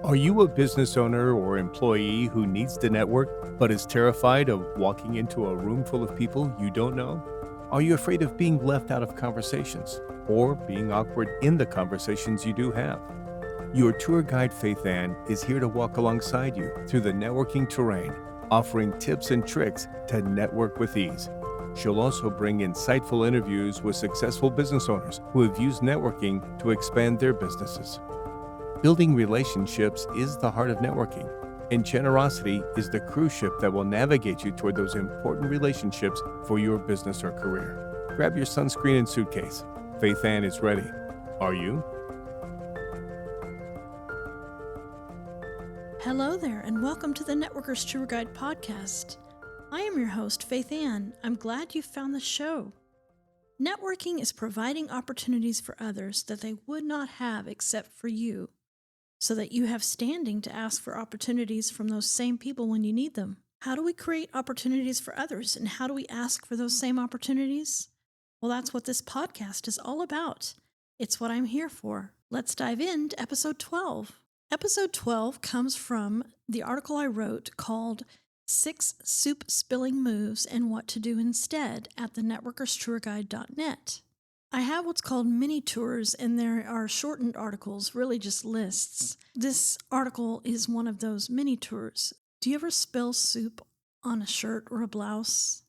Are you a business owner or employee who needs to network but is terrified of walking into a room full of people you don't know? Are you afraid of being left out of conversations or being awkward in the conversations you do have? Your tour guide, Faithann, is here to walk alongside you through the networking terrain, offering tips and tricks to network with ease. She'll also bring insightful interviews with successful business owners who have used networking to expand their businesses. Building relationships is the heart of networking, and generosity is the cruise ship that will navigate you toward those important relationships for your business or career. Grab your sunscreen and suitcase. Faithann is ready. Are you? Hello there, and welcome to the Networkers Tour Guide podcast. I am your host, Faithann. I'm glad you found the show. Networking is providing opportunities for others that they would not have except for you, so that you have standing to ask for opportunities from those same people when you need them. How do we create opportunities for others, and how do we ask for those same opportunities? Well, that's what this podcast is all about. It's what I'm here for. Let's dive into episode 12. Episode 12 comes from the article I wrote called 6 Soup Spilling Moves and What to Do Instead at the networkerstourguide.net. I have what's called mini tours, and there are shortened articles, really just lists. This article is one of those mini tours. Do you ever spill soup on a shirt or a blouse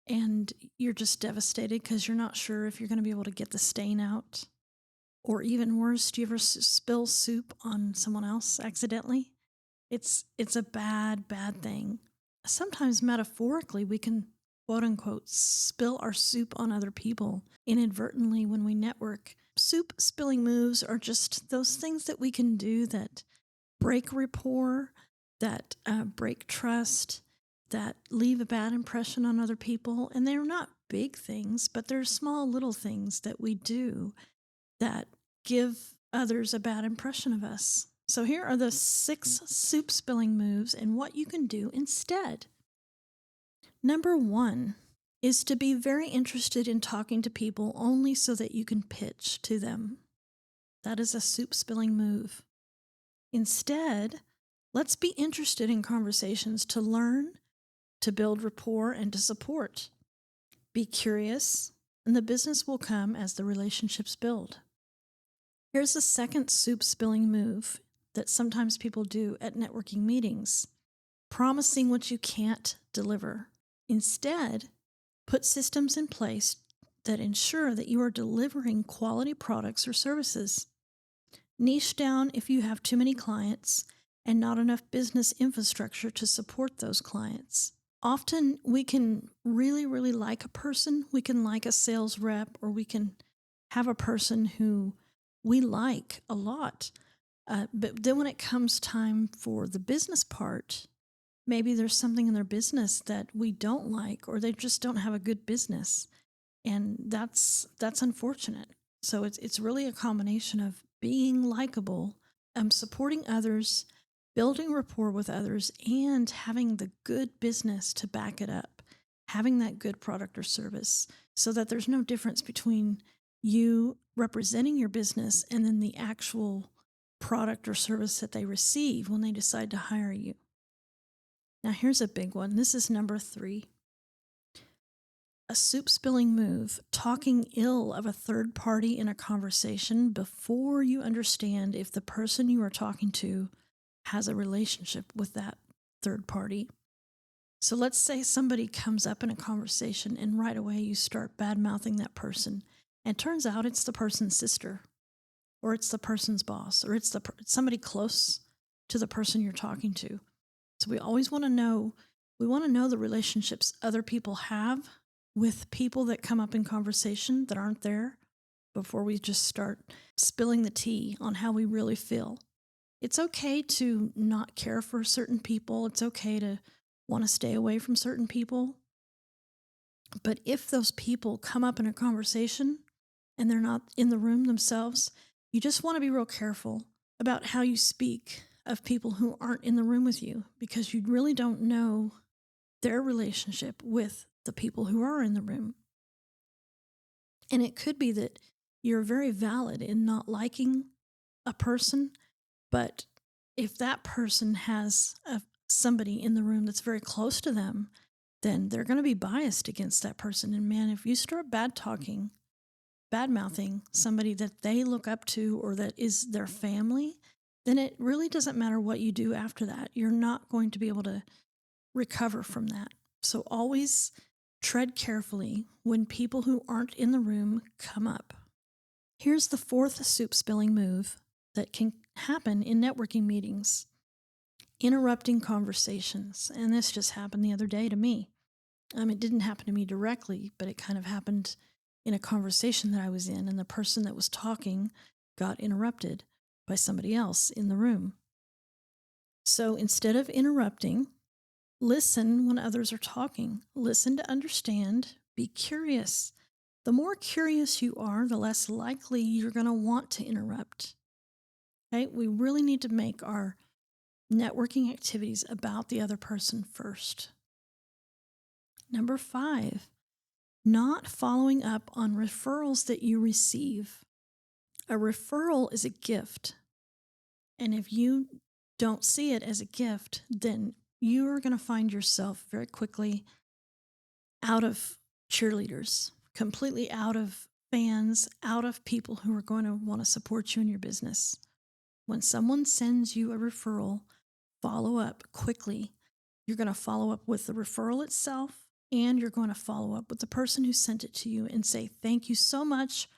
and you're just devastated because you're not sure if you're going to be able to get the stain out? Or even worse, do you ever spill soup on someone else accidentally? It's a bad thing. Sometimes metaphorically, we can quote unquote spill our soup on other people inadvertently when we network. Soup spilling moves are just those things that we can do that break rapport, that break trust, that leave a bad impression on other people. And they're not big things, but they're small little things that we do that give others a bad impression of us. So here are the 6 soup spilling moves and what you can do instead. Number 1 is to be very interested in talking to people only so that you can pitch to them. That is a soup spilling move. Instead, let's be interested in conversations to learn, to build rapport, and to support. Be curious, and the business will come as the relationships build. Here's a second soup spilling move that sometimes people do at networking meetings: promising what you can't deliver. Instead, put systems in place that ensure that you are delivering quality products or services. Niche down if you have too many clients and not enough business infrastructure to support those clients. Often we can really like a person. We can like a sales rep, or we can have a person who we like a lot. But then when it comes time for the business part, maybe there's something in their business that we don't like, or they just don't have a good business. And that's unfortunate. So it's really a combination of being likable, supporting others, building rapport with others, and having the good business to back it up, having that good product or service, so that there's no difference between you representing your business and then the actual product or service that they receive when they decide to hire you. Now here's a big one. This is number 3. A soup spilling move: talking ill of a third party in a conversation before you understand if the person you are talking to has a relationship with that third party. So let's say somebody comes up in a conversation and right away you start bad-mouthing that person, and turns out it's the person's sister, or it's the person's boss, or it's somebody close to the person you're talking to. So we always want to know the relationships other people have with people that come up in conversation that aren't there before we just start spilling the tea on how we really feel. It's okay to not care for certain people. It's okay to want to stay away from certain people. But if those people come up in a conversation and they're not in the room themselves, you just want to be real careful about how you speak of people who aren't in the room with you, because you really don't know their relationship with the people who are in the room. And it could be that you're very valid in not liking a person, but if that person has somebody in the room that's very close to them, then they're going to be biased against that person. And man, if you start bad mouthing somebody that they look up to or that is their family, then it really doesn't matter what you do after that. You're not going to be able to recover from that. So always tread carefully when people who aren't in the room come up. Here's the fourth soup spilling move that can happen in networking meetings: interrupting conversations. And this just happened the other day to me. It didn't happen to me directly, but it kind of happened in a conversation that I was in, and the person that was talking got interrupted by somebody else in the room. So instead of interrupting, listen when others are talking. Listen to understand. Be curious. The more curious you are, the less likely you're going to want to interrupt. Okay? We really need to make our networking activities about the other person first. Number 5, not following up on referrals that you receive. A referral is a gift. And if you don't see it as a gift, then you are going to find yourself very quickly out of cheerleaders, completely out of fans, out of people who are going to want to support you in your business. When someone sends you a referral, follow up quickly. You're going to follow up with the referral itself, and you're going to follow up with the person who sent it to you and say, thank you so much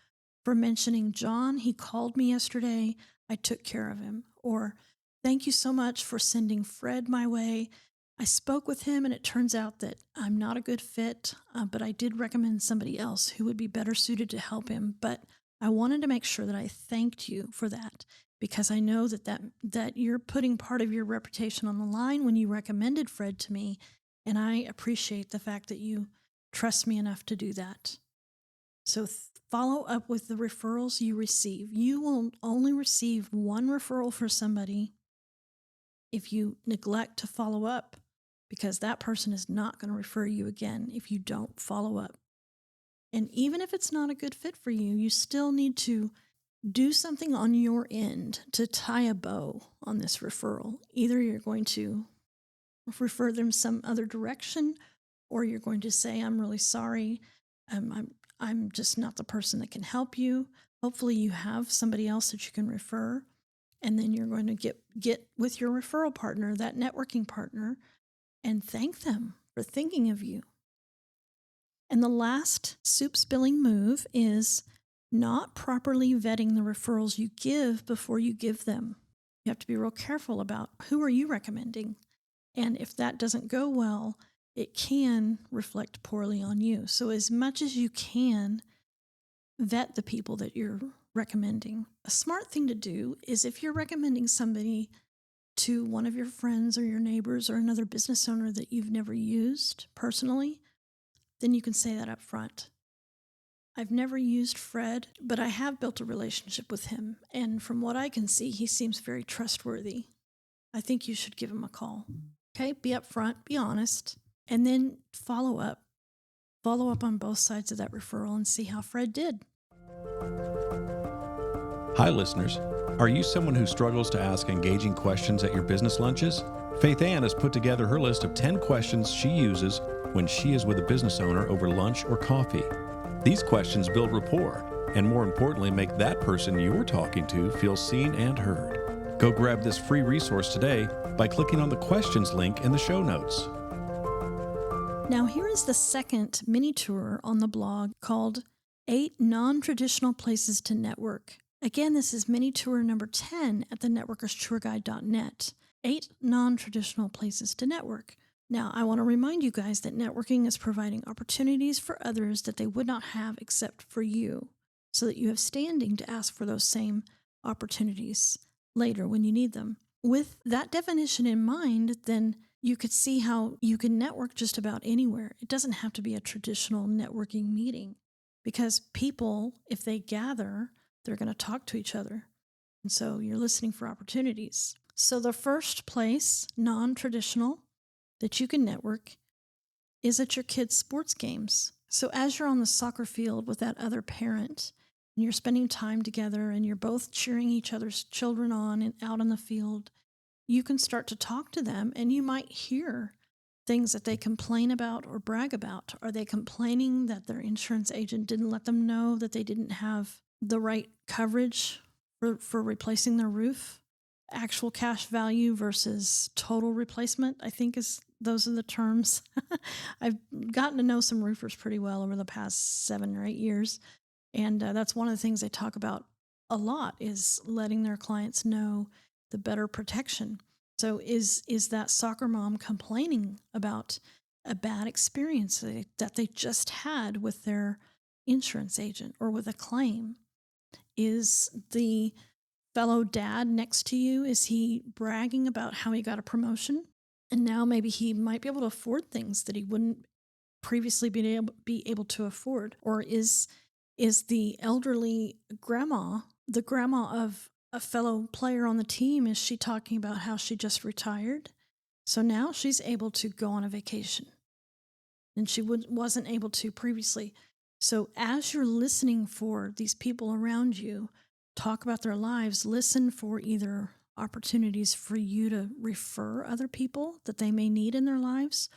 for mentioning John. He called me yesterday. I took care of him. Or thank you so much for sending Fred my way. I spoke with him, and it turns out that I'm not a good fit, but I did recommend somebody else who would be better suited to help him. But I wanted to make sure that I thanked you for that, because I know that you're putting part of your reputation on the line when you recommended Fred to me, and I appreciate the fact that you trust me enough to do that. So follow up with the referrals you receive. You will only receive one referral for somebody if you neglect to follow up, because that person is not going to refer you again if you don't follow up. And even if it's not a good fit for you, you still need to do something on your end to tie a bow on this referral. Either you're going to refer them some other direction, or you're going to say, I'm really sorry. I'm just not the person that can help you. Hopefully you have somebody else that you can refer. And then you're going to get with your referral partner, that networking partner, and thank them for thinking of you. And the last soup spilling move is not properly vetting the referrals you give before you give them. You have to be real careful about who are you recommending. And if that doesn't go well, it can reflect poorly on you. So as much as you can, vet the people that you're recommending. A smart thing to do is, if you're recommending somebody to one of your friends or your neighbors or another business owner that you've never used personally, then you can say that up front. I've never used Fred, but I have built a relationship with him. And from what I can see, he seems very trustworthy. I think you should give him a call. Okay, be upfront, be honest, and then follow up. Follow up on both sides of that referral and see how Fred did. Hi, listeners. Are you someone who struggles to ask engaging questions at your business lunches? Faithann has put together her list of 10 questions she uses when she is with a business owner over lunch or coffee. These questions build rapport and, more importantly, make that person you're talking to feel seen and heard. Go grab this free resource today by clicking on the questions link in the show notes. Now, here is the second mini tour on the blog called 8 Non-Traditional Places to Network. Again, this is mini tour number 10 at the networkerstourguide.net. 8 non-traditional places to network. Now, I want to remind you guys that networking is providing opportunities for others that they would not have except for you, so that you have standing to ask for those same opportunities later when you need them. With that definition in mind, then you could see how you can network just about anywhere. It doesn't have to be a traditional networking meeting, because people, if they gather, they're going to talk to each other. And so you're listening for opportunities. So the first place, non-traditional, that you can network is at your kids' sports games. So as you're on the soccer field with that other parent, and you're spending time together, and you're both cheering each other's children on and out on the field, you can start to talk to them and you might hear things that they complain about or brag about. Are they complaining that their insurance agent didn't let them know that they didn't have the right coverage for replacing their roof? Actual cash value versus total replacement, I think those are the terms. I've gotten to know some roofers pretty well over the past 7 or 8 years. And that's one of the things they talk about a lot is letting their clients know the better protection. So is that soccer mom complaining about a bad experience that they just had with their insurance agent or with a claim? Is the fellow dad next to you, is he bragging about how he got a promotion? And now maybe he might be able to afford things that he wouldn't previously be able to afford. Or is the elderly grandma, the grandma of a fellow player on the team, is she talking about how she just retired? So now she's able to go on a vacation and she wasn't able to previously. So as you're listening for these people around you talk about their lives, listen for either opportunities for you to refer other people that they may need in their lives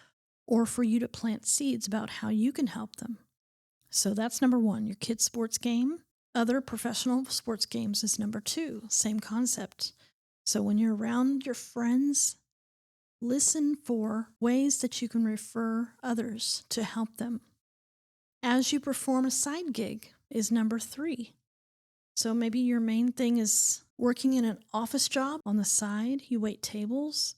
or for you to plant seeds about how you can help them. So that's number 1, your kids' sports game. Other professional sports games is number 2, same concept. So when you're around your friends, listen for ways that you can refer others to help them. As you perform a side gig is number 3. So maybe your main thing is working in an office job on the side, you wait tables,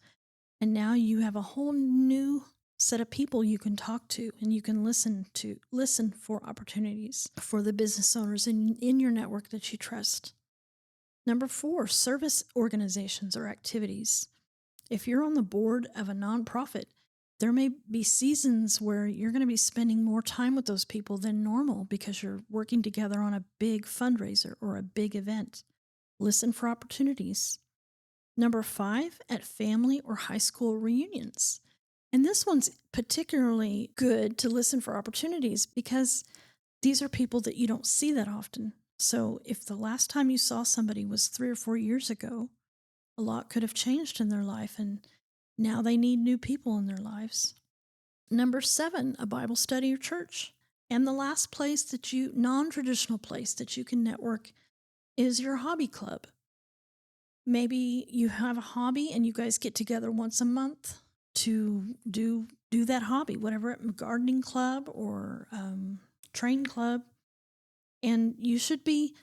and now you have a whole new set of people you can talk to and you can listen for opportunities for the business owners in your network that you trust. Number 4, service organizations or activities. If you're on the board of a nonprofit, there may be seasons where you're going to be spending more time with those people than normal because you're working together on a big fundraiser or a big event. Listen for opportunities. Number 5, at family or high school reunions. And this one's particularly good to listen for opportunities because these are people that you don't see that often. So if the last time you saw somebody was 3 or 4 years ago, a lot could have changed in their life and now they need new people in their lives. Number 7, a Bible study or church. And the last non-traditional place that you can network is your hobby club. Maybe you have a hobby and you guys get together once a month to do that hobby, whatever, gardening club or train club. And you should be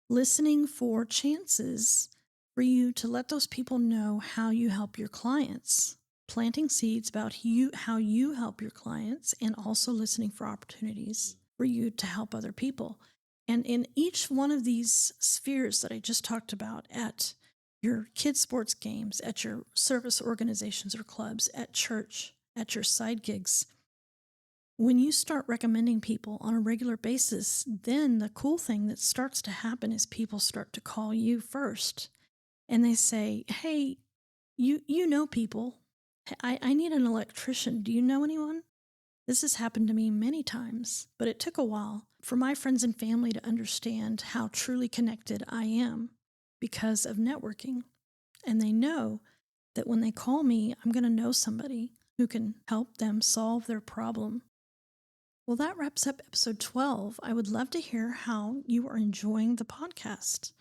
listening for chances for you to let those people know how you help your clients, planting seeds about how you help your clients, and also listening for opportunities for you to help other people. And in each one of these spheres that I just talked about, at your kids' sports games, at your service organizations or clubs, at church, at your side gigs, when you start recommending people on a regular basis, then the cool thing that starts to happen is people start to call you first. And they say, hey, you know people. I need an electrician. Do you know anyone? This has happened to me many times, but it took a while for my friends and family to understand how truly connected I am because of networking. And they know that when they call me, I'm going to know somebody who can help them solve their problem. Well, that wraps up episode 12. I would love to hear how you are enjoying the podcast.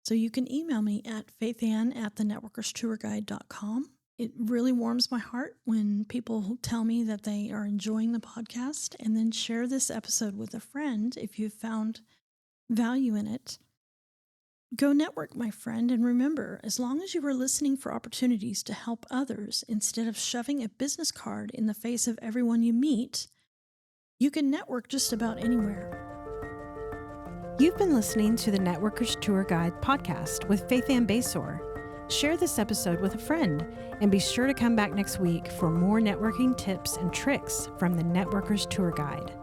So you can email me at faithann@thenetworkerstourguide.com. It really warms my heart when people tell me that they are enjoying the podcast, and then share this episode with a friend if you've found value in it. Go network, my friend, and remember, as long as you are listening for opportunities to help others instead of shoving a business card in the face of everyone you meet, you can network just about anywhere. You've been listening to the Networkers Tour Guide podcast with Faithann Basore. Share this episode with a friend and be sure to come back next week for more networking tips and tricks from the Networkers Tour Guide.